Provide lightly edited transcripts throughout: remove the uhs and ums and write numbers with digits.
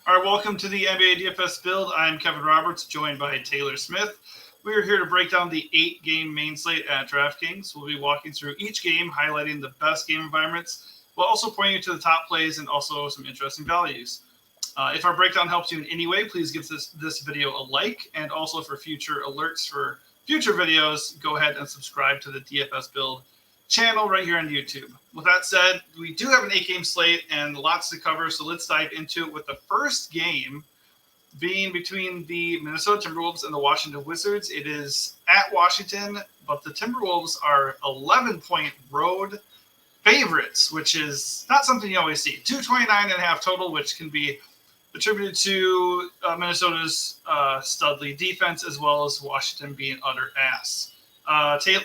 All right, welcome to the NBA DFS build. I'm Kevin Roberts, joined by Taylor Smith. We are here to break down the 8-game main slate at DraftKings. We'll be walking through each game, highlighting the best game environments, while also pointing you to the top plays and also some interesting values. If our breakdown helps you in any way, please give this video a like, and also for future alerts for future videos, go ahead and subscribe to the DFS build channel right here on YouTube. With that said, we do have an 8-game slate and lots to cover, so let's dive into it with the first game being between the Minnesota Timberwolves and the Washington Wizards. It is at Washington, but the Timberwolves are 11-point road favorites, which is not something you always see. 229.5 total, which can be attributed to Minnesota's studly defense, as well as Washington being utter ass. Taylor,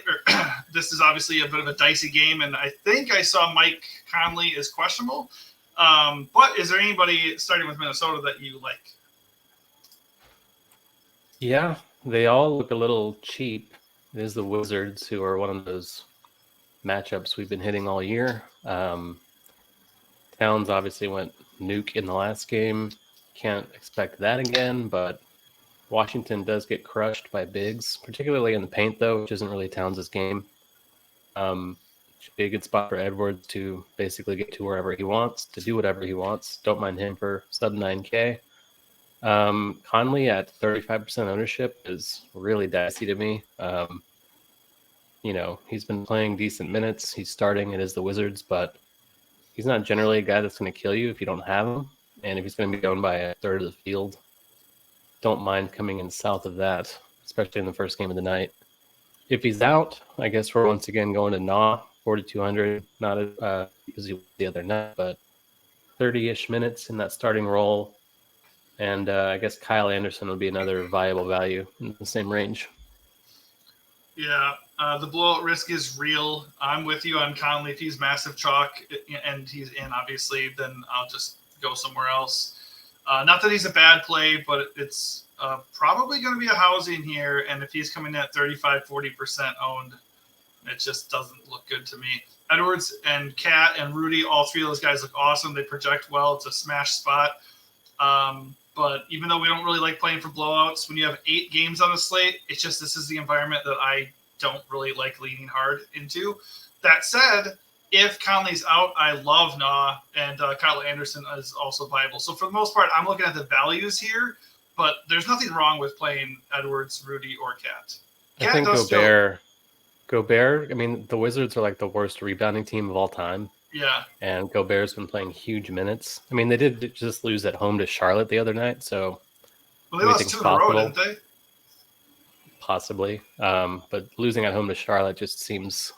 this is obviously a bit of a dicey game, and I think I saw Mike Conley is questionable. But is there anybody starting with Minnesota that you like? Yeah, they all look a little cheap. It is the Wizards, who are one of those matchups we've been hitting all year. Towns obviously went nuke in the last game. Can't expect that again, but Washington does get crushed by bigs, particularly in the paint, though, which isn't really Towns' game. Should be a good spot for Edwards to basically get to wherever he wants, to do whatever he wants. Don't mind him for sub 9K. Conley at 35% ownership is really dicey to me. He's been playing decent minutes. He's starting. It is the Wizards, but he's not generally a guy that's going to kill you if you don't have him. And if he's going to be owned by a third of the field, don't mind coming in south of that, especially in the first game of the night. If he's out, I guess we're once again going to Nah, 4,200, not as easy the other night, but 30-ish minutes in that starting role. And I guess Kyle Anderson would be another viable value in the same range. Yeah, the blowout risk is real. I'm with you on Conley. If he's massive chalk and he's in, obviously, then I'll just go somewhere else. Not that he's a bad play, but it's probably going to be a housing here. And if he's coming at 40% owned, it just doesn't look good to me. Edwards and Cat and Rudy, all three of those guys look awesome. They project well. It's a smash spot. But even though we don't really like playing for blowouts, when you have 8 games on the slate, it's just this is the environment that I don't really like leaning hard into. That said, if Conley's out, I love Nah, and Kyle Anderson is also viable. So for the most part, I'm looking at the values here, but there's nothing wrong with playing Edwards, Rudy, or Cat. I think Gobert, I mean, the Wizards are like the worst rebounding team of all time. Yeah. And Gobert's been playing huge minutes. I mean, they did just lose at home to Charlotte the other night, so... Well, they lost 2 in a row, didn't they? Possibly. But losing at home to Charlotte just seems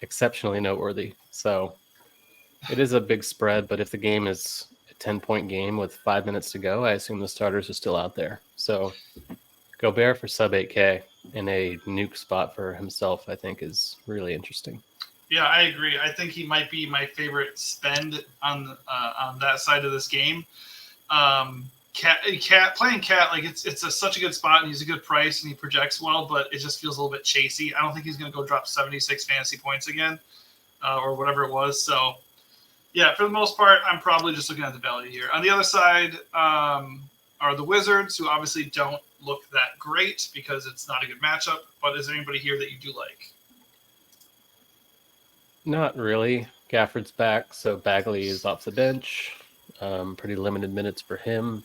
exceptionally noteworthy. So it is a big spread, but if the game is a 10-point game with 5 minutes to go, I assume the starters are still out there. So Gobert for sub 8K in a nuke spot for himself, I think, is really interesting. Yeah, I agree. I think he might be my favorite spend on that side of this game. Playing Cat, like it's such a good spot, and he's a good price, and he projects well, but it just feels a little bit chasey. I don't think he's going to go drop 76 fantasy points again, or whatever it was. So, yeah, for the most part, I'm probably just looking at the value here. On the other side are the Wizards, who obviously don't look that great because it's not a good matchup. But is there anybody here that you do like? Not really. Gafford's back, so Bagley is off the bench. Pretty limited minutes for him.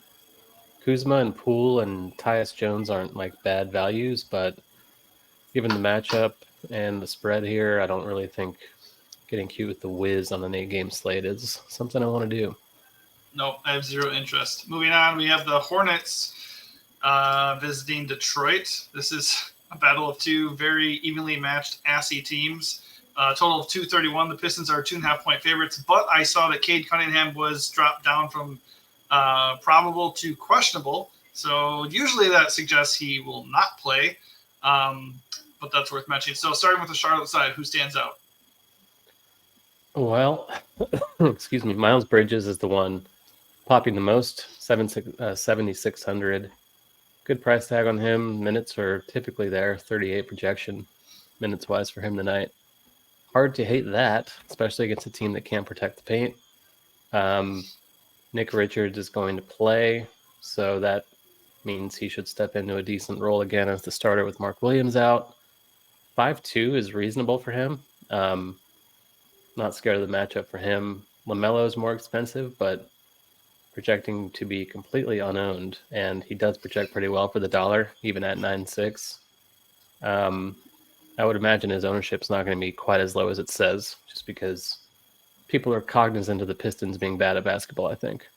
Kuzma and Poole and Tyus Jones aren't like bad values, but given the matchup and the spread here, I don't really think getting cute with the Wiz on an 8-game slate is something I want to do. Nope, I have zero interest. Moving on, we have the Hornets visiting Detroit. This is a battle of 2 very evenly matched assy teams. Total of 231. The Pistons are 2.5-point favorites, but I saw that Cade Cunningham was dropped down from probable to questionable. So usually that suggests he will not play, but that's worth mentioning. So starting with the Charlotte side, who stands out? Well, excuse me, Miles Bridges is the one popping the most, 7,600. Good price tag on him. Minutes are typically there, 38 projection minutes-wise for him tonight. Hard to hate that, especially against a team that can't protect the paint. Nick Richards is going to play, so that means he should step into a decent role again as the starter with Mark Williams out. 5-2 is reasonable for him. Not scared of the matchup for him. LaMelo is more expensive, but projecting to be completely unowned, and he does project pretty well for the dollar, even at 9.6. I would imagine his ownership's not going to be quite as low as it says, just because people are cognizant of the Pistons being bad at basketball, I think.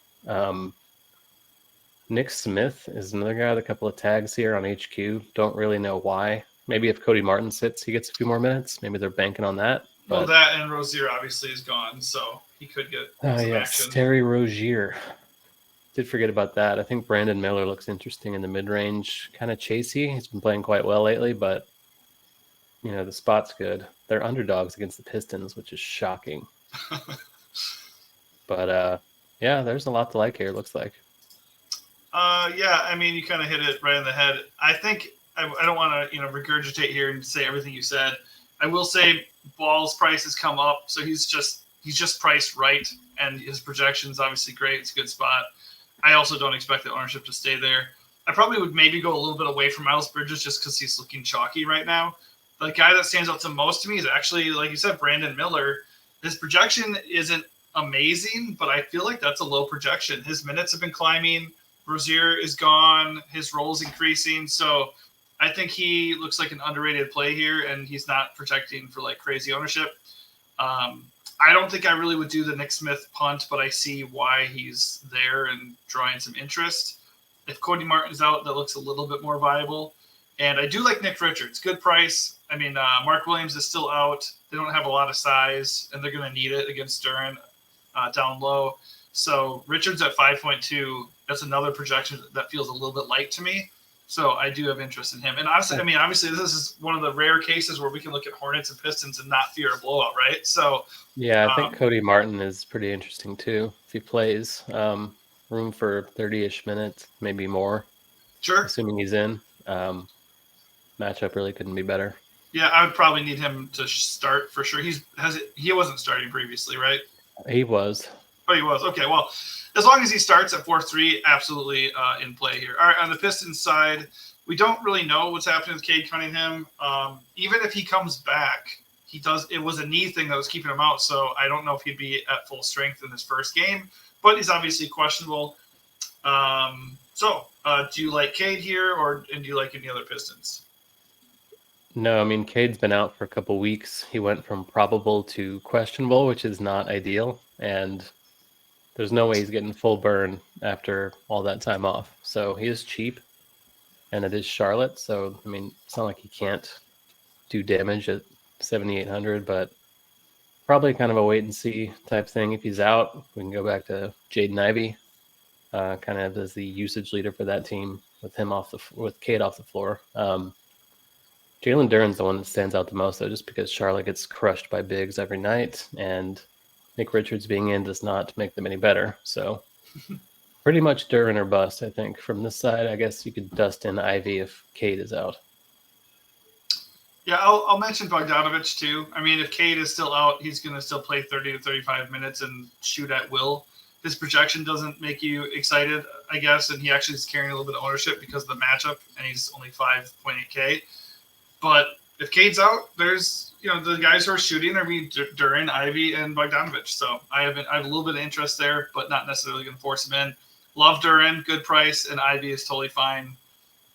Nick Smith is another guy with a couple of tags here on HQ. Don't really know why. Maybe if Cody Martin sits, he gets a few more minutes. Maybe they're banking on that. Well, that and Rozier obviously is gone, so he could get some action. Terry Rozier. Did forget about that. I think Brandon Miller looks interesting in the mid-range. Kind of chasey. He's been playing quite well lately, but the spot's good. They're underdogs against the Pistons, which is shocking. But there's a lot to like here, it looks like. You kind of hit it right on the head. I think I don't want to, regurgitate here and say everything you said. I will say Ball's price has come up, so he's just priced right, and his projection's obviously great. It's a good spot. I also don't expect the ownership to stay there. I probably would maybe go a little bit away from Miles Bridges just because he's looking chalky right now. The guy that stands out the most to me is actually, like you said, Brandon Miller. His projection isn't amazing, but I feel like that's a low projection. His minutes have been climbing. Rozier is gone. His role's increasing. So I think he looks like an underrated play here, and he's not projecting for like crazy ownership. I don't think I really would do the Nick Smith punt, but I see why he's there and drawing some interest. If Cody Martin's out, that looks a little bit more viable. And I do like Nick Richards. Good price. I mean, Mark Williams is still out. They don't have a lot of size, and they're going to need it against Duren down low. So Richards at 5.2, that's another projection that feels a little bit light to me. So I do have interest in him. And honestly, obviously this is one of the rare cases where we can look at Hornets and Pistons and not fear a blowout, right? So yeah, I think Cody Martin is pretty interesting too. If he plays, room for 30-ish minutes, maybe more. Sure. Assuming he's in. Matchup really couldn't be better. Yeah, I would probably need him to start for sure. He wasn't starting previously, right? He was. Oh, he was. Okay, well, as long as he starts at 4-3, absolutely in play here. All right, on the Pistons side, we don't really know what's happening with Cade Cunningham. Even if he comes back, it was a knee thing that was keeping him out, so I don't know if he'd be at full strength in his first game, but he's obviously questionable. Do you like Cade here, and do you like any other Pistons? No, Cade's been out for a couple weeks. He went from probable to questionable, which is not ideal, and there's no way he's getting full burn after all that time off. So he is cheap, and it is Charlotte. So, it's not like he can't do damage at 7,800, but probably kind of a wait and see type thing. If he's out, we can go back to Jaden Ivey, kind of as the usage leader for that team with Cade off the floor. Jalen Duren's the one that stands out the most, though, just because Charlotte gets crushed by bigs every night, and Nick Richards being in does not make them any better. So pretty much Duren or bust, I think. From this side, I guess you could dust in Ivy if Cade is out. Yeah, I'll mention Bogdanović, too. If Cade is still out, he's going to still play 30 to 35 minutes and shoot at will. His projection doesn't make you excited, I guess, and he actually is carrying a little bit of ownership because of the matchup, and he's only 5.8K. But if Cade's out, there's the guys who are shooting are Duren, Ivy, and Bogdanović. So I have a little bit of interest there, but not necessarily going to force him in. Love Duren, good price, and Ivy is totally fine.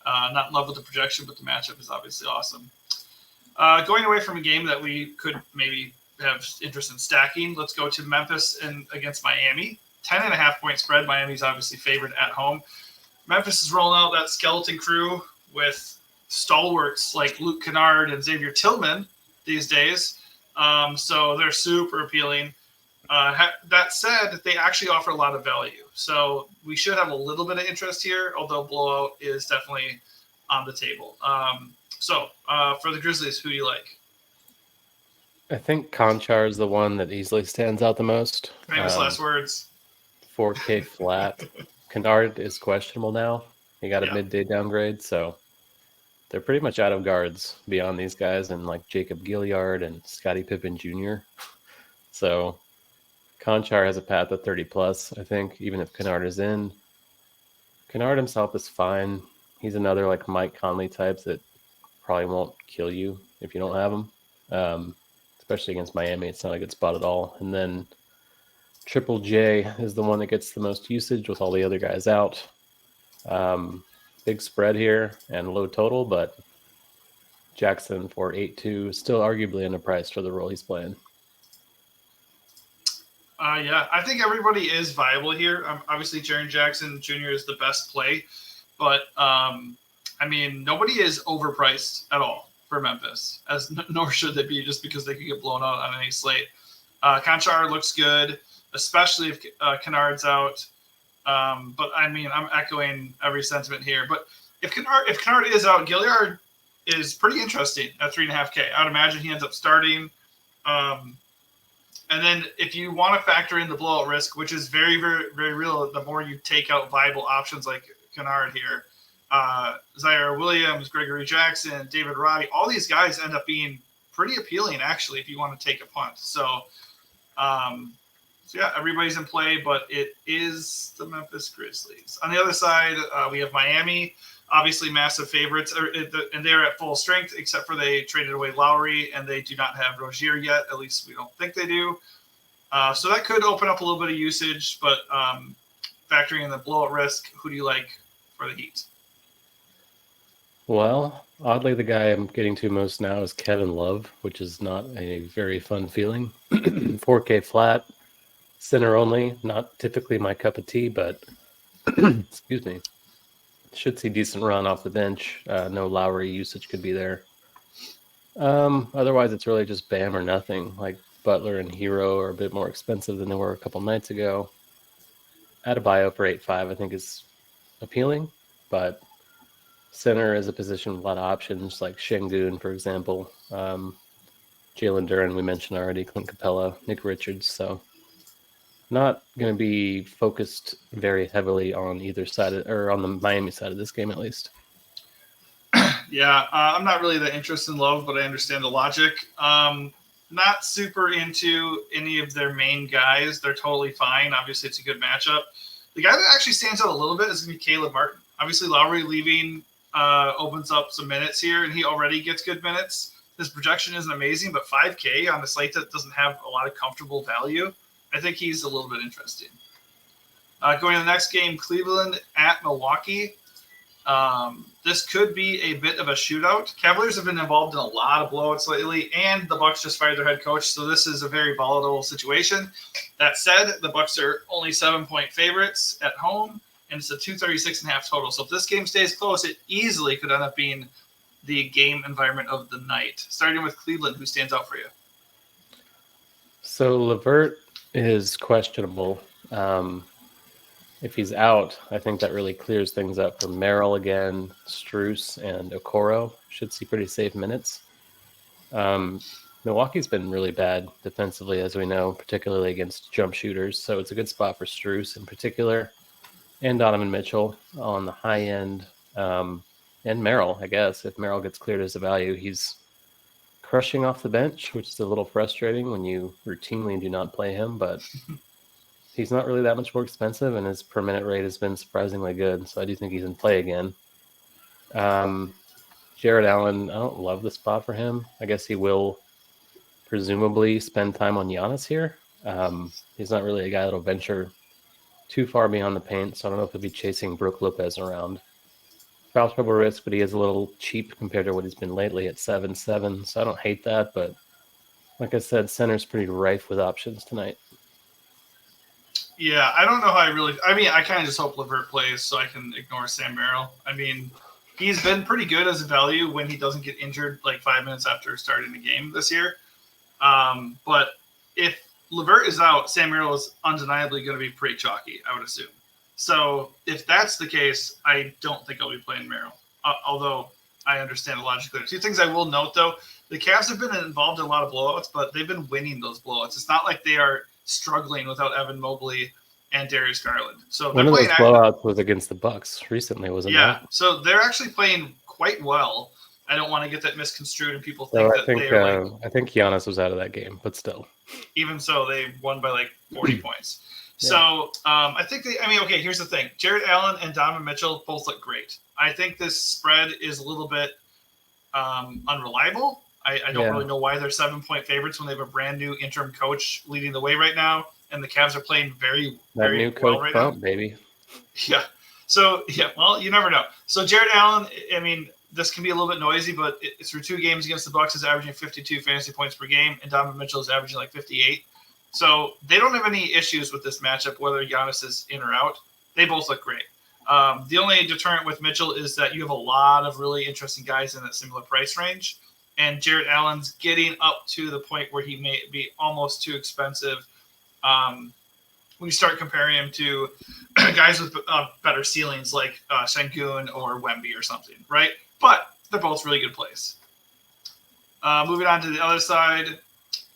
Not in love with the projection, but the matchup is obviously awesome. Going away from a game that we could maybe have interest in stacking, let's go to Memphis against Miami. 10.5-point spread. Miami's obviously favored at home. Memphis is rolling out that skeleton crew with stalwarts like Luke Kennard and Xavier Tillman these days. So they're super appealing. That said, they actually offer a lot of value. So we should have a little bit of interest here, although blowout is definitely on the table. For the Grizzlies, who do you like? I think Conchar is the one that easily stands out the most. Famous last words. 4K flat. Kennard is questionable now. He got a midday downgrade, so they're pretty much out of guards beyond these guys and like Jacob Gilyard and Scottie Pippen Jr. So Conchar has a path of 30 plus, I think, even if Kennard is in. Kennard himself is fine. He's another like Mike Conley type that probably won't kill you if you don't have him. Especially against Miami, it's not a good spot at all. And then Triple J is the one that gets the most usage with all the other guys out. Big spread here and low total, but Jackson for 8-2 is still arguably underpriced for the role he's playing. Yeah, I think everybody is viable here. Obviously, Jaren Jackson Jr. is the best play, but I mean, nobody is overpriced at all for Memphis, nor should they be, just because they could get blown out on any slate. Conchar looks good, especially if Kennard's out. But I mean, I'm echoing every sentiment here. But if Kennard is out, Gilliard is pretty interesting at 3.5K. I'd imagine he ends up starting. And then if you want to factor in the blowout risk, which is very, very, very real, the more you take out viable options like Kennard here, Zaire Williams, Gregory Jackson, David Roddy, all these guys end up being pretty appealing, actually, if you want to take a punt. So yeah, everybody's in play, but it is the Memphis Grizzlies. On the other side, we have Miami, obviously massive favorites, and they're at full strength, except for they traded away Lowry, and they do not have Rozier yet. At least we don't think they do. So that could open up a little bit of usage, but factoring in the blowout risk, who do you like for the Heat? Well, oddly, the guy I'm getting to most now is Kevin Love, which is not a very fun feeling. 4K flat, center only, not typically my cup of tea, but excuse me, should see decent run off the bench. No Lowry usage could be there. Otherwise, it's really just Bam or nothing. Like Butler and Hero are a bit more expensive than they were a couple nights ago. Adebayo for 8.5, I think, is appealing, but center is a position with a lot of options, like Şengün, for example. Jalen Duren, we mentioned already, Clint Capella, Nick Richards. So not going to be focused very heavily on either side, or on the Miami side of this game, at least. Yeah, I'm not really that interested in Love, but I understand the logic. Not super into any of their main guys. They're totally fine. Obviously, it's a good matchup. The guy that actually stands out a little bit is going to be Caleb Martin. Obviously, Lowry leaving opens up some minutes here, and he already gets good minutes. His projection isn't amazing, but 5K on a slate that doesn't have a lot of comfortable value, I think he's a little bit interesting. Going to the next game, Cleveland at Milwaukee. This could be a bit of a shootout. Cavaliers have been involved in a lot of blowouts lately, and the Bucks just fired their head coach, so this is a very volatile situation. That said, the Bucks are only 7-point favorites at home, and it's a 236.5 total. So if this game stays close, it easily could end up being the game environment of the night. Starting with Cleveland, who stands out for you? So LeVert is questionable. If he's out, I think that really clears things up for Merrill again. Strus and Okoro should see pretty safe minutes. Milwaukee's been really bad defensively, as we know, particularly against jump shooters. So it's a good spot for Strus in particular, and Donovan Mitchell on the high end, and Merrill, I guess. If Merrill gets cleared as a value, he's crushing off the bench, which is a little frustrating when you routinely do not play him, but he's not really that much more expensive, and his per minute rate has been surprisingly good. So I do think he's in play again. Jared Allen, I don't love the spot for him. I guess he will presumably spend time on Giannis here. He's not really a guy that'll venture too far beyond the paint, so I don't know if he'll be chasing Brook Lopez around. Foul trouble risk, but he is a little cheap compared to what he's been lately at 7-7, so I don't hate that. But like I said, center's pretty rife with options tonight. Yeah, I don't know how I kind of just hope LeVert plays so I can ignore Sam Merrill. I mean, he's been pretty good as a value when he doesn't get injured like 5 minutes after starting the game this year. But if LeVert is out, Sam Merrill is undeniably going to be pretty chalky, I would assume. So if that's the case, I don't think I'll be playing Merrill, although I understand the logic there. Two things I will note, though. The Cavs have been involved in a lot of blowouts, but they've been winning those blowouts. It's not like they are struggling without Evan Mobley and Darius Garland. So one of those blowouts was against the Bucks recently, wasn't it? Yeah, so they're actually playing quite well. I don't want to get that misconstrued and people think I think Giannis was out of that game, but still. Even so, they won by like 40 points. So I think here's the thing. Jared Allen and Donovan Mitchell both look great. I think this spread is a little bit unreliable. I don't really know why they're 7-point favorites when they have a brand new interim coach leading the way right now, and the Cavs are playing very new well coach right Trump, now. baby. Yeah. So well, you never know. So Jared Allen, this can be a little bit noisy, but through 2 games against the Bucks is averaging 52 fantasy points per game, and Donovan Mitchell is averaging like 58. So they don't have any issues with this matchup, whether Giannis is in or out. They both look great. The only deterrent with Mitchell is that you have a lot of really interesting guys in that similar price range, and Jared Allen's getting up to the point where he may be almost too expensive. When you start comparing him to guys with better ceilings like Sengun or Wemby or something, right? But they're both really good plays. Moving on to the other side,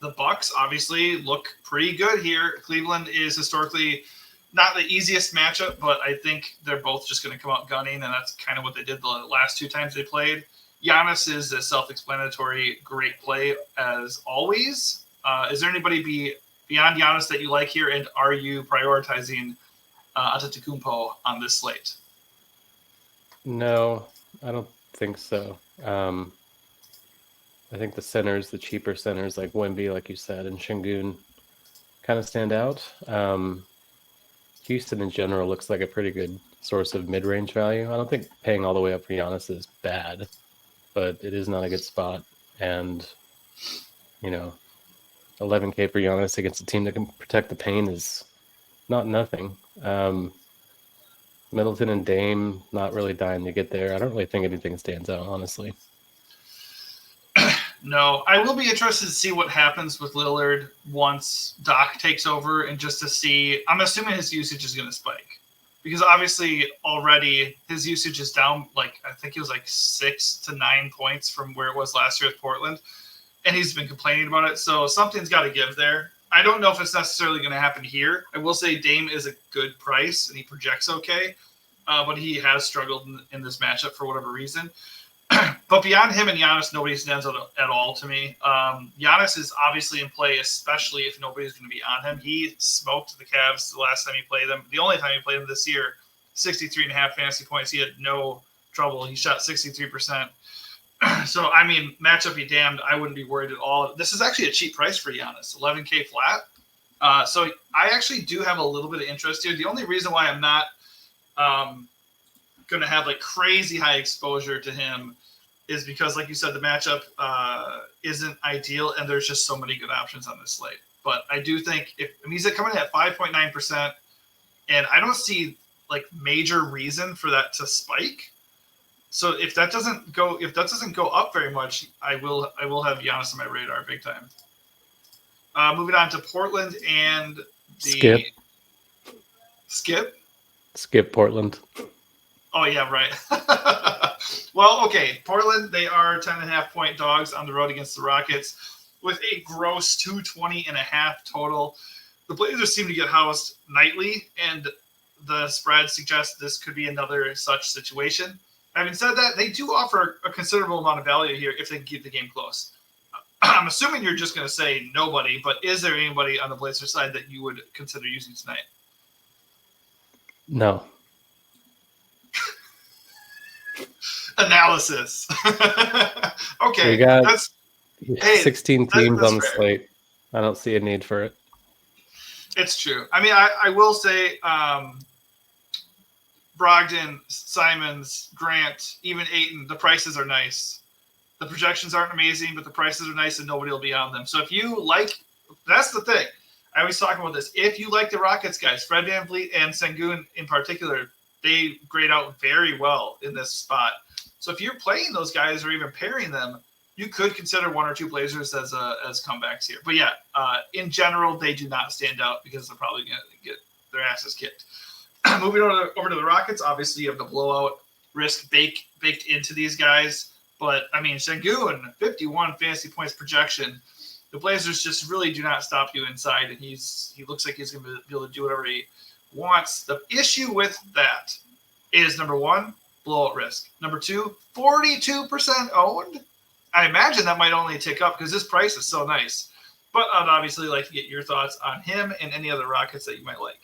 the Bucks obviously look pretty good here. Cleveland is historically not the easiest matchup, but I think they're both just going to come out gunning, and that's kind of what they did the last 2 times they played. Giannis is a self-explanatory great play as always. Is there anybody beyond Giannis that you like here, and are you prioritizing Antetokounmpo on this slate? No, I don't think so. I think the cheaper centers like Wemby, like you said, and Şengün kind of stand out. Houston in general looks like a pretty good source of mid-range value. I don't think paying all the way up for Giannis is bad, but it is not a good spot. And, 11K for Giannis against a team that can protect the paint is not nothing. Middleton and Dame not really dying to get there. I don't really think anything stands out, honestly. No, I will be interested to see what happens with Lillard once Doc takes over, and just to see, I'm assuming his usage is going to spike because obviously already his usage is down. I think it was 6 to 9 points from where it was last year with Portland, and he's been complaining about it. So something's got to give there. I don't know if it's necessarily going to happen here. I will say Dame is a good price and he projects okay, but he has struggled in this matchup for whatever reason. But beyond him and Giannis, nobody stands out at all to me. Giannis is obviously in play, especially if nobody's going to be on him. He smoked the Cavs the last time he played them. The only time he played them this year, 63.5 fantasy points. He had no trouble. He shot 63%. So, matchup be damned. I wouldn't be worried at all. This is actually a cheap price for Giannis, 11K flat. So I actually do have a little bit of interest here. The only reason why I'm not going to have crazy high exposure to him is because, like you said, the matchup isn't ideal, and there's just so many good options on this slate. But I do think he's coming in at 5.9%, and I don't see major reason for that to spike. So if that doesn't go up very much, I will have Giannis on my radar big time. Moving on to Portland and the Skip Portland. Oh, yeah, right. Well, okay. Portland, they are 10.5-point dogs on the road against the Rockets with a gross 220.5 total. The Blazers seem to get housed nightly, and the spread suggests this could be another such situation. Having said that, they do offer a considerable amount of value here if they can keep the game close. I'm assuming you're just going to say nobody, but is there anybody on the Blazers side that you would consider using tonight? No. Analysis. Okay. We got 16 teams on the slate. I don't see a need for it. It's true. I will say Brogdon, Simons, Grant, even Ayton, the prices are nice. The projections aren't amazing, but the prices are nice and nobody will be on them. So if you that's the thing. I always talk about this. If you like the Rockets guys, Fred VanVleet and Sengun in particular, they grade out very well in this spot. So if you're playing those guys or even pairing them, you could consider one or two Blazers as comebacks here. But yeah, in general, they do not stand out because they're probably going to get their asses kicked. Moving over to the Rockets, obviously you have the blowout risk baked into these guys. But, Sengun, 51 fantasy points projection. The Blazers just really do not stop you inside, and he looks like he's going to be able to do whatever he wants. The issue with that is, number one, blowout risk. Number two, 42% owned. I imagine that might only tick up because this price is so nice. But I'd obviously like to get your thoughts on him and any other Rockets that you might like.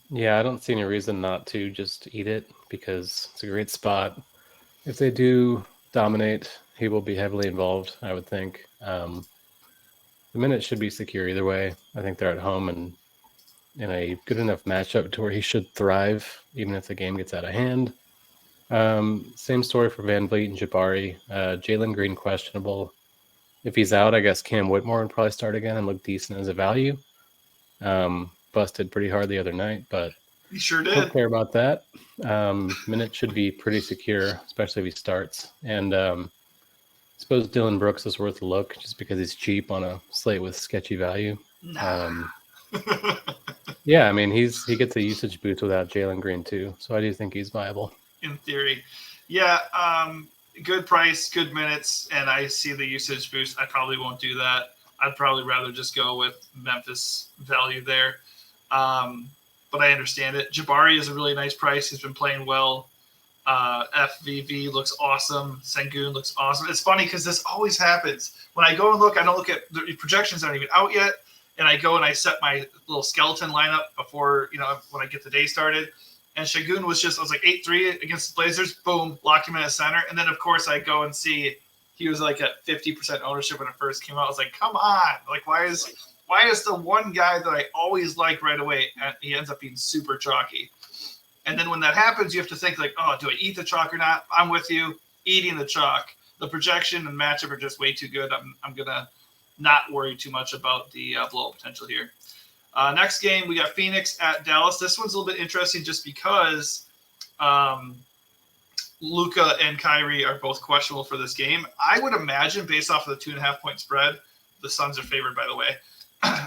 Yeah, I don't see any reason not to just eat it because it's a great spot. If they do dominate, he will be heavily involved, I would think. The minute should be secure either way. I think they're at home and in a good enough matchup to where he should thrive, even if the game gets out of hand. Same story for Van Vliet and Jabari. Jalen Green questionable. If he's out, I guess Cam Whitmore would probably start again and look decent as a value. Busted pretty hard the other night, but he sure did. Don't care about that. Minute should be pretty secure, especially if he starts. And I suppose Dylan Brooks is worth a look just because he's cheap on a slate with sketchy value. Nah. Yeah, I mean, he gets a usage boost without Jalen Green too, so I do think he's viable. In theory. Yeah, good price, good minutes, and I see the usage boost. I probably won't do that. I'd probably rather just go with Memphis value there. But I understand it. Jabari is a really nice price. He's been playing well. FVV looks awesome. Sengun looks awesome. It's funny because this always happens. When I go and look, I don't look at the projections aren't even out yet. And I go and I set my little skeleton lineup before, when I get the day started. And Sengun was like 8-3 against the Blazers. Boom, locked him in at center. And then, of course, I go and see he was like at 50% ownership when it first came out. I was like, come on. Like, why is the one guy that I always like right away, he ends up being super chalky? And then when that happens, you have to think like, oh, do I eat the chalk or not? I'm with you, eating the chalk. The projection and matchup are just way too good. I'm going to not worry too much about the blow potential here. Next game, we got Phoenix at Dallas. This one's a little bit interesting just because Luka and Kyrie are both questionable for this game. I would imagine, based off of the 2.5-point spread, the Suns are favored, by the way.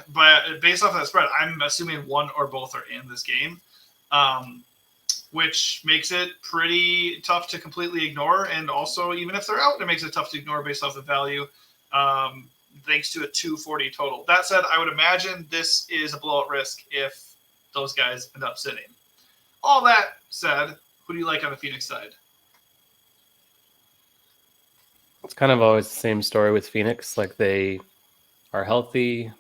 But based off of that spread, I'm assuming one or both are in this game, which makes it pretty tough to completely ignore. And also, even if they're out, it makes it tough to ignore based off the value, thanks to a 240 total. That said, I would imagine this is a blowout risk if those guys end up sitting. All that said, who do you like on the Phoenix side? It's kind of always the same story with Phoenix. Like, they are healthy.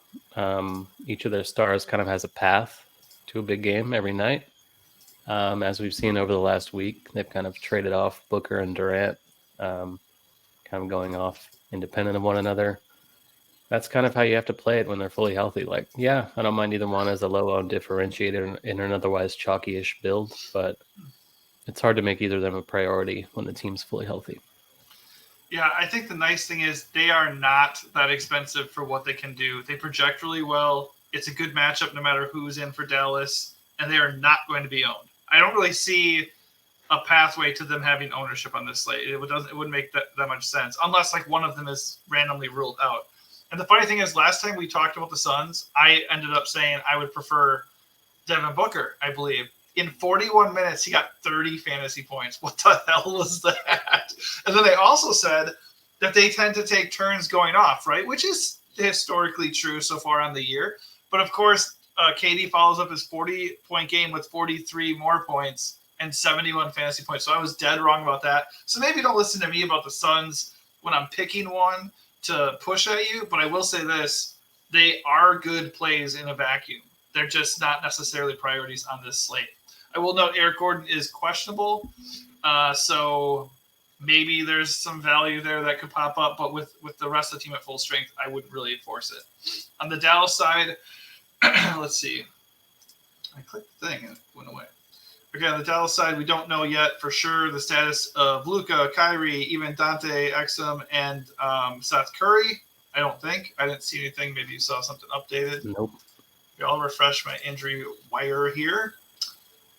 Each of their stars kind of has a path to a big game every night. As we've seen over the last week, they've kind of traded off Booker and Durant, kind of going off independent of one another. That's kind of how you have to play it when they're fully healthy. Like, yeah, I don't mind either one as a low-owned differentiator in an otherwise chalky-ish build, but it's hard to make either of them a priority when the team's fully healthy. Yeah, I think the nice thing is they are not that expensive for what they can do. They project really well. It's a good matchup no matter who's in for Dallas, and they are not going to be owned. I don't really see a pathway to them having ownership on this slate. It wouldn't make that much sense unless like one of them is randomly ruled out. And the funny thing is, last time we talked about the Suns, I ended up saying I would prefer Devin Booker, I believe. In 41 minutes, he got 30 fantasy points. What the hell was that? And then they also said that they tend to take turns going off, right? Which is historically true so far on the year. But of course, KD follows up his 40-point game with 43 more points and 71 fantasy points. So I was dead wrong about that. So maybe don't listen to me about the Suns when I'm picking one to push at you. But I will say this, they are good plays in a vacuum. They're just not necessarily priorities on this slate. I will note Eric Gordon is questionable. So maybe there's some value there that could pop up. But with the rest of the team at full strength, I wouldn't really force it. On the Dallas side, let's see. I clicked the thing and it went away. Okay, on the Dallas side, we don't know yet for sure the status of Luka, Kyrie, even Dante Exum, and Seth Curry. I don't think. I didn't see anything. Maybe you saw something updated. Nope. Okay, I'll refresh my injury wire here.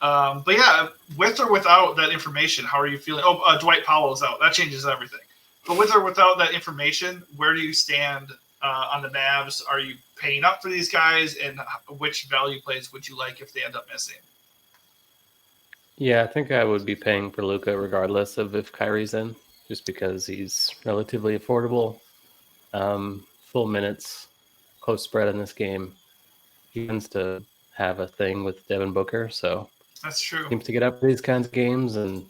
But yeah, with or without that information, how are you feeling? Oh, Dwight Powell is out. That changes everything. But with or without that information, where do you stand on the Mavs? Are you paying up for these guys? And which value plays would you like if they end up missing? Yeah, I think I would be paying for Luka regardless of if Kyrie's in, just because he's relatively affordable. Full minutes, close spread in this game. He tends to have a thing with Devin Booker, so that's true. Seems to get up for these kinds of games, and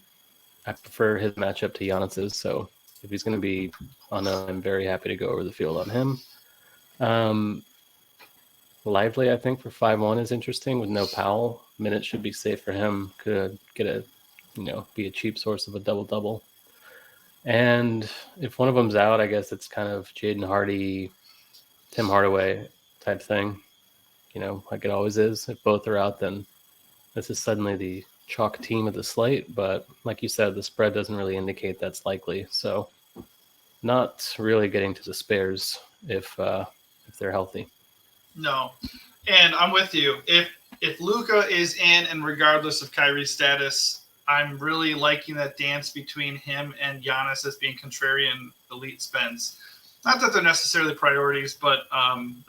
I prefer his matchup to Giannis's. So if he's going to be on, I'm very happy to go over the field on him. Lively, I think, for 5-1 is interesting with no Powell. Minutes should be safe for him. Could get be a cheap source of a double-double. And if one of them's out, I guess it's kind of Jaden Hardy, Tim Hardaway type thing, like it always is. If both are out, then this is suddenly the chalk team of the slate. But like you said, the spread doesn't really indicate that's likely. So not really getting to the spares if they're healthy. No, and I'm with you. If Luka is in, and regardless of Kyrie's status, I'm really liking that dance between him and Giannis as being contrarian elite spends. Not that they're necessarily priorities, but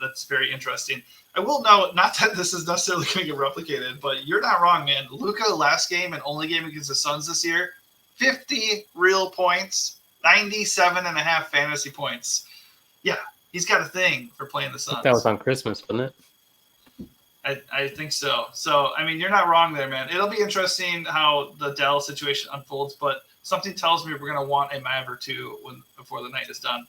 that's very interesting. I will note, not that this is necessarily going to get replicated, but you're not wrong, man. Luka last game and only game against the Suns this year, 50 real points, 97.5 fantasy points. Yeah, he's got a thing for playing the Suns. That was on Christmas, wasn't it? I think so. So, I mean, you're not wrong there, man. It'll be interesting how the Dell situation unfolds, but something tells me we're going to want a Mav or two before the night is done.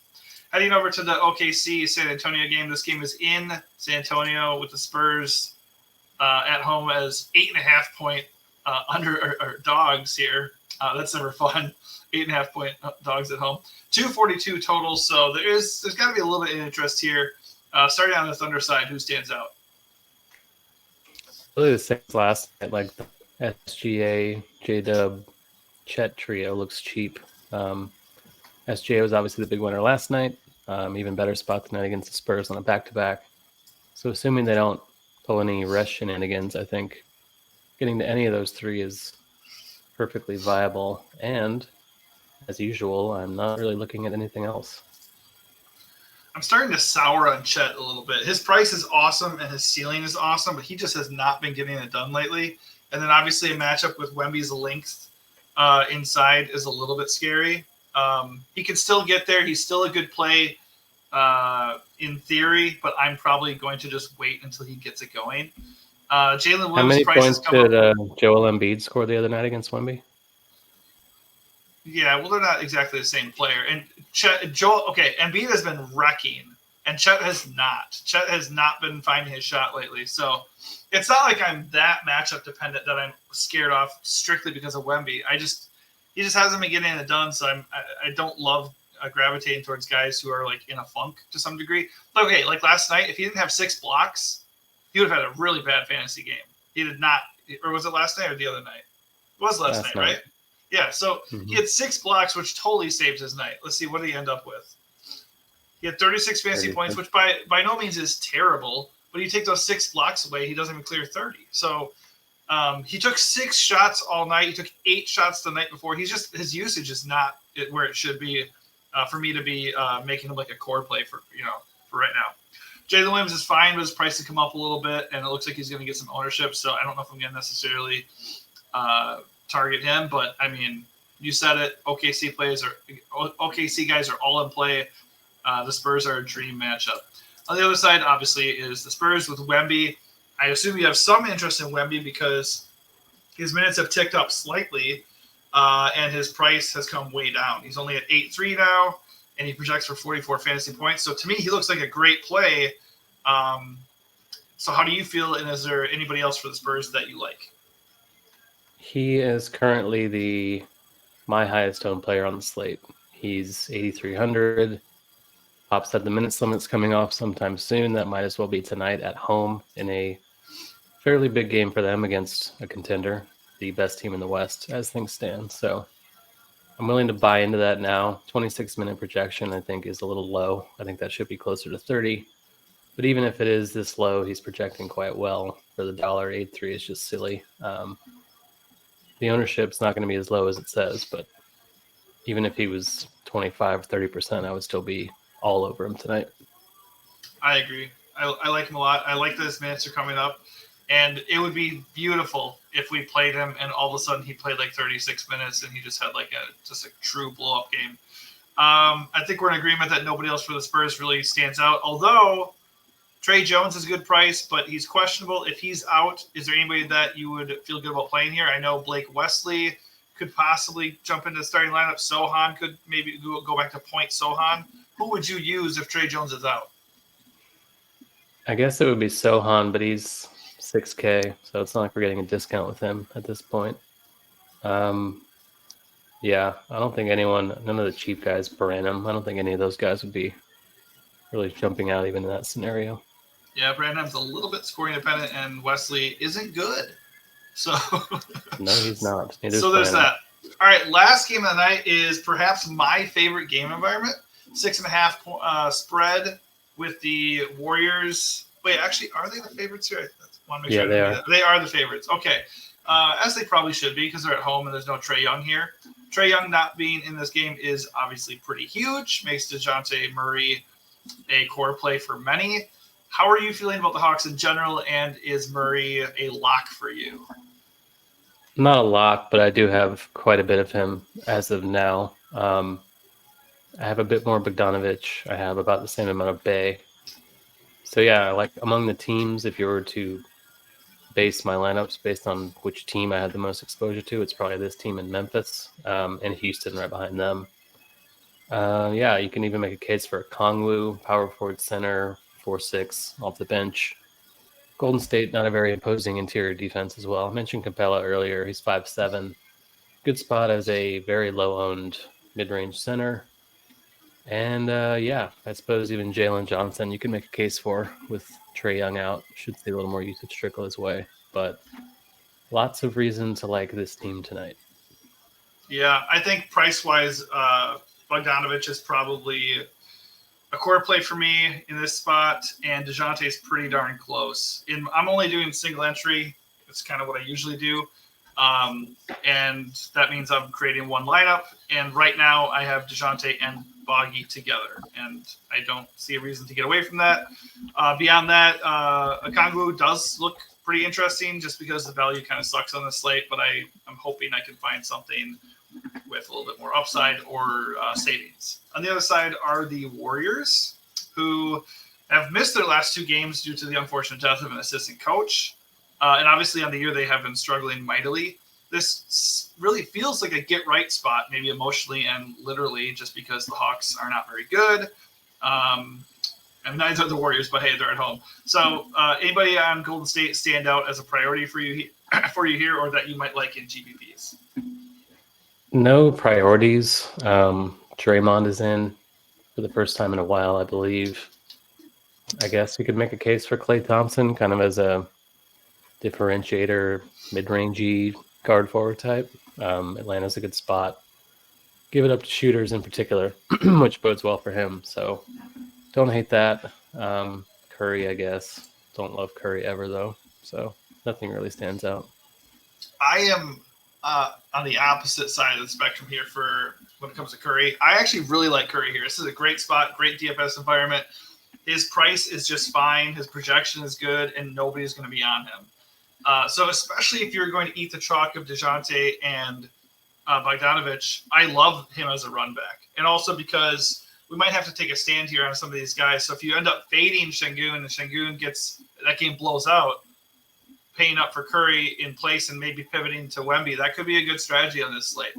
Heading over to the OKC San Antonio game. This game is in San Antonio with the Spurs at home as 8.5 point or dogs here. That's never fun. 8.5 point dogs at home. 242 total. So there's got to be a little bit of interest here. Starting on the Thunder side, who stands out? Really the same as last night, like the SGA, J-Dub, Chet trio looks cheap. SGA was obviously the big winner last night. Even better spot tonight against the Spurs on a back-to-back. So assuming they don't pull any rest shenanigans, I think getting to any of those three is perfectly viable. And as usual, I'm not really looking at anything else. I'm starting to sour on Chet a little bit. His price is awesome and his ceiling is awesome, but he just has not been getting it done lately. And then obviously a matchup with Wemby's length inside is a little bit scary. He can still get there. He's still a good play in theory, but I'm probably going to just wait until he gets it going. Jalen Williams' How many price points did Joel Embiid score the other night against Wemby? Yeah, well, they're not exactly the same player. And Embiid has been wrecking, and Chet has not. Chet has not been finding his shot lately. So it's not like I'm that matchup dependent that I'm scared off strictly because of Wemby. He just hasn't been getting it done. So I don't love gravitating towards guys who are like in a funk to some degree. Okay, like last night, if he didn't have 6 blocks, he would have had a really bad fantasy game. He did not, or was it last night or the other night? It was last night, right? Yeah, so he had 6 blocks, which totally saved his night. Let's see, what did he end up with? He had 36 fantasy points, which by no means is terrible, but you take those 6 blocks away, he doesn't even clear 30. So he took 6 shots all night. He took 8 shots the night before. His usage is not where it should be for me to be making him like a core play for right now. Jalen Williams is fine, but his price has come up a little bit, and it looks like he's going to get some ownership. So I don't know if I'm going to necessarily target him, but I mean, you said it. OKC guys are all in play. The Spurs are a dream matchup. On the other side, obviously, is the Spurs with Wemby. I assume you have some interest in Wemby because his minutes have ticked up slightly, and his price has come way down. He's only at 8.3 now, and he projects for 44 fantasy points. So to me, he looks like a great play. So how do you feel, and is there anybody else for the Spurs that you like? He is currently my highest owned player on the slate. He's 8,300. Pop said the minutes limit's coming off sometime soon. That might as well be tonight at home in a fairly big game for them against a contender, the best team in the West as things stand. So I'm willing to buy into that now. 26-minute projection, I think, is a little low. I think that should be closer to 30. But even if it is this low, he's projecting quite well for the $8.3 is just silly. The ownership's not going to be as low as it says, but even if he was 25, 30%, I would still be all over him tonight. I agree. I like him a lot. I like that his minutes are coming up, and it would be beautiful if we played him and all of a sudden he played like 36 minutes and he just had like a true blow-up game. I think we're in agreement that nobody else for the Spurs really stands out, although Trey Jones is a good price, but he's questionable. If he's out, is there anybody that you would feel good about playing here? I know Blake Wesley could possibly jump into the starting lineup. Sohan could maybe go back to point Sohan. Who would you use if Trey Jones is out? I guess it would be Sohan, but he's 6K, so it's not like we're getting a discount with him at this point. Yeah, I don't think none of the cheap guys, Branham, I don't think any of those guys would be really jumping out even in that scenario. Yeah, Branham's a little bit scoring dependent, and Wesley isn't good. So no, he's not. So there's that. All right, last game of the night is perhaps my favorite game environment. 6.5 spread with the Warriors. Wait, actually, are they the favorites here? I want to make sure they are. They are the favorites. Okay, as they probably should be because they're at home and there's no Trae Young here. Trae Young not being in this game is obviously pretty huge. Makes DeJounte Murray a core play for many. How are you feeling about the Hawks in general, and is Murray a lock for you? Not a lock, but I do have quite a bit of him as of now. I have a bit more Bogdanovic. I have about the same amount of Bay. So yeah, like among the teams, if you were to base my lineups based on which team I had the most exposure to, it's probably this team in Memphis and Houston right behind them. Yeah, you can even make a case for Kongwu, power forward center, 4-6 off the bench. Golden State, not a very imposing interior defense as well. I mentioned Capella earlier. He's 5'7". Good spot as a very low-owned mid-range center. And yeah, I suppose even Jalen Johnson you can make a case for with Trae Young out. Should see a little more usage trickle his way. But lots of reason to like this team tonight. Yeah, I think price-wise, Bogdanovic is probably a core play for me in this spot, and DeJounte is pretty darn close. I'm only doing single entry. It's kind of what I usually do. And that means I'm creating one lineup. And right now I have DeJounte and Boggy together, and I don't see a reason to get away from that. Beyond that, Okongwu does look pretty interesting just because the value kind of sucks on the slate, but I'm hoping I can find something with a little bit more upside or savings. On the other side are the Warriors, who have missed their last two games due to the unfortunate death of an assistant coach. And obviously on the year they have been struggling mightily. This really feels like a get-right spot, maybe emotionally and literally, just because the Hawks are not very good. And neither are the Warriors, but hey, they're at home. So anybody on Golden State stand out as a priority for you here, or that you might like in GPPs? No priorities. Draymond is in for the first time in a while, I believe. I guess you could make a case for Klay Thompson kind of as a differentiator, mid-rangey guard forward type. Atlanta's a good spot. Give it up to shooters in particular, which bodes well for him. So don't hate that. Curry, I guess. Don't love Curry ever, though. So nothing really stands out. I am on the opposite side of the spectrum here for when it comes to Curry. I actually really like Curry here. This is a great spot, great DFS environment. His price is just fine. His projection is good, and nobody's going to be on him. So especially if you're going to eat the chalk of DeJounte and Bogdanovic, I love him as a run back. And also because we might have to take a stand here on some of these guys. So if you end up fading Şengün and Şengün gets that game blows out, paying up for Curry in place and maybe pivoting to Wemby, that could be a good strategy on this slate.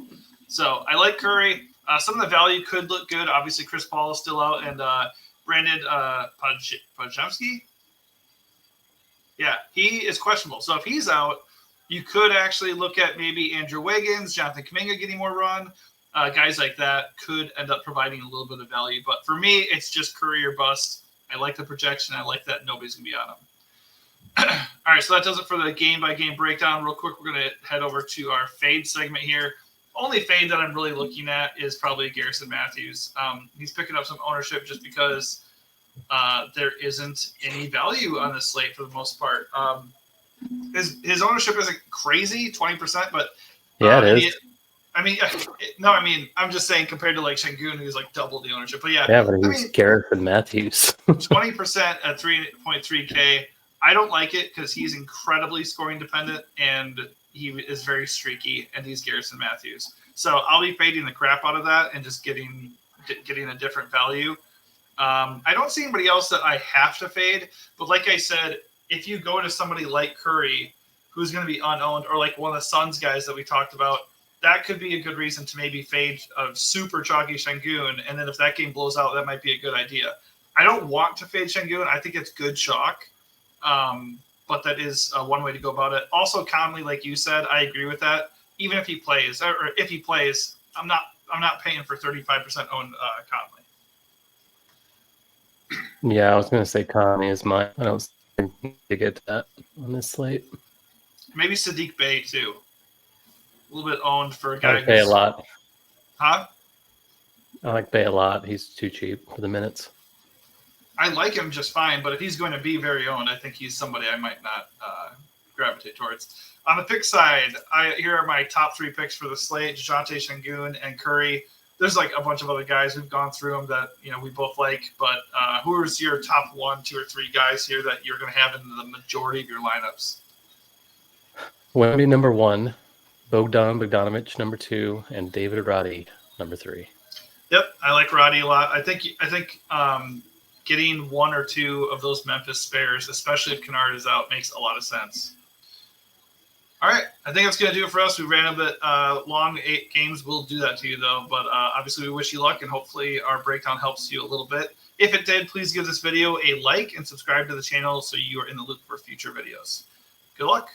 So I like Curry. Some of the value could look good. Obviously, Chris Paul is still out, and Brandon Podziemski. Yeah, he is questionable. So if he's out, you could actually look at maybe Andrew Wiggins, Jonathan Kuminga getting more run. Guys like that could end up providing a little bit of value. But for me, it's just Curry or bust. I like the projection. I like that nobody's going to be on him. All right, so that does it for the game-by-game breakdown. Real quick, we're going to head over to our fade segment here. Only fade that I'm really looking at is probably Garrison Matthews. He's picking up some ownership just because there isn't any value on this slate for the most part. His ownership isn't crazy, 20%, but yeah, it is. I'm just saying compared to like Şengün, who's like double the ownership. But yeah, but he's Garrison Matthews. 20% at 3.3K. I don't like it because he's incredibly scoring dependent and he is very streaky, and he's Garrison Matthews. So I'll be fading the crap out of that and just getting a different value. I don't see anybody else that I have to fade, but like I said, if you go to somebody like Curry, who's going to be unowned, or like one of the Suns guys that we talked about, that could be a good reason to maybe fade a super chalky Şengün, and then if that game blows out, that might be a good idea. I don't want to fade Şengün. I think it's good chalk. But that is one way to go about it. Also, Conley, like you said, I agree with that. Even if he plays, or if he plays, I'm not paying for 35% owned Conley. Yeah, I was going to say Conley is mine. I don't need to get to that on this slate. Maybe Sadiq Bey too. A little bit owned for a guy I like Bey a lot. Huh? I like Bey a lot. He's too cheap for the minutes. I like him just fine, but if he's going to be very owned, I think he's somebody I might not gravitate towards. On the pick side, here are my top 3 picks for the slate: DeJounte, Şengün, and Curry. There's like a bunch of other guys who've gone through them that we both like, but who is your top 1, 2, or 3 guys here that you're going to have in the majority of your lineups? Wemby number 1, Bogdanovic number 2, and David Roddy number 3. Yep, I like Roddy a lot. I think getting 1 or 2 of those Memphis spares, especially if Kennard is out, makes a lot of sense. All right, I think that's going to do it for us. We ran a bit long, 8 games. We'll do that to you, though. But obviously, we wish you luck, and hopefully our breakdown helps you a little bit. If it did, please give this video a like and subscribe to the channel so you are in the loop for future videos. Good luck.